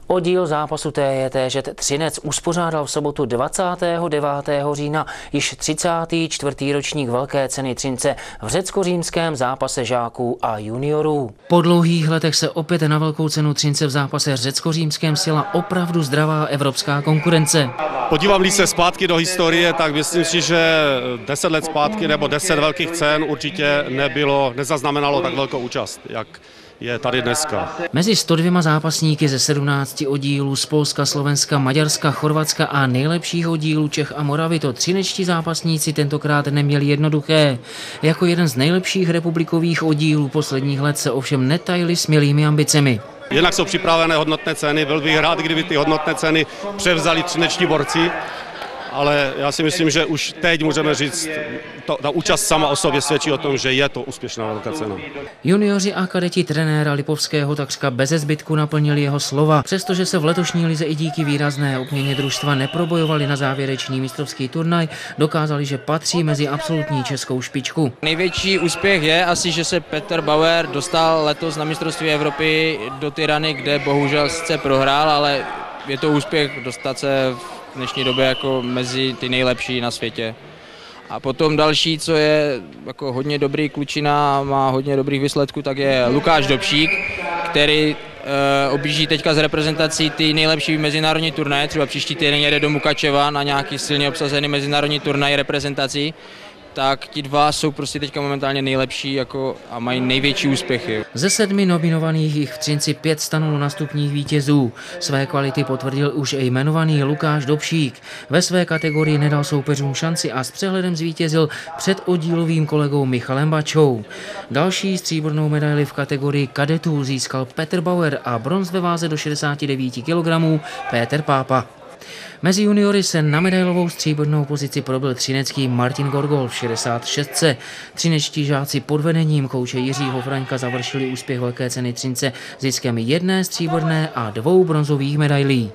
Oddíl zápasu TJT Třinec uspořádal v sobotu 29. října již 34. ročník Velké ceny Třince v řecko-římském zápase žáků a juniorů. Po dlouhých letech se opět na Velkou cenu Třince v zápase řecko-římském sjela opravdu zdravá evropská konkurence. Podívám-li se zpátky do historie, tak myslím si, že 10 let zpátky nebo 10 velkých cen určitě nezaznamenalo tak velkou účast, jak je tady dneska. Mezi 102 zápasníky ze 17 oddílů z Polska, Slovenska, Maďarska, Chorvatska a nejlepších oddílů Čech a Moravy to třinečtí zápasníci tentokrát neměli jednoduché. Jako jeden z nejlepších republikových oddílů posledních let se ovšem netajili smělými ambicemi. Jednak jsou připravené hodnotné ceny, byl bych rád, kdyby ty hodnotné ceny převzali třinečtí borci, ale já si myslím, že už teď můžeme říct, ta účast sama o sobě svědčí o tom, že je to úspěšná velká cena. Junioři a kadeti trenéra Lipovského takřka beze zbytku naplnili jeho slova. Přestože se v letošní lize i díky výrazné obměně družstva neprobojovali na závěrečný mistrovský turnaj, dokázali, že patří mezi absolutní českou špičku. Největší úspěch je asi, že se Petr Bauer dostal letos na mistrovství Evropy do Tirany, kde bohužel sice prohrál, ale je to úspěch dostat se v dnešní době jako mezi ty nejlepší na světě. A potom další, co je jako hodně dobrý klučina, má hodně dobrých výsledků, tak je Lukáš Dobšík, který objíždí teďka z reprezentací ty nejlepší mezinárodní turnaje, třeba příští týden jede do Mukačeva na nějaký silně obsazený mezinárodní turnaj reprezentací. Tak ti dva jsou prostě teďka momentálně nejlepší a mají největší úspěchy. Ze 7 nominovaných jich v Třinci 5 stanulo na stupních vítězů. Své kvality potvrdil už i jmenovaný Lukáš Dobšík. Ve své kategorii nedal soupeřům šanci a s přehledem zvítězil před oddílovým kolegou Michalem Bačou. Další stříbrnou medaili v kategorii kadetů získal Petr Bauer a bronz ve váze do 69 kg Péter Pápa. Mezi juniory se na medailovou stříbrnou pozici probil třinecký Martin Gorgol v 66. Třinečtí žáci pod vedením kouče Jiřího Fraňka završili úspěch Velké ceny Třince ziskem 1 stříbrné a 2 bronzových medailí.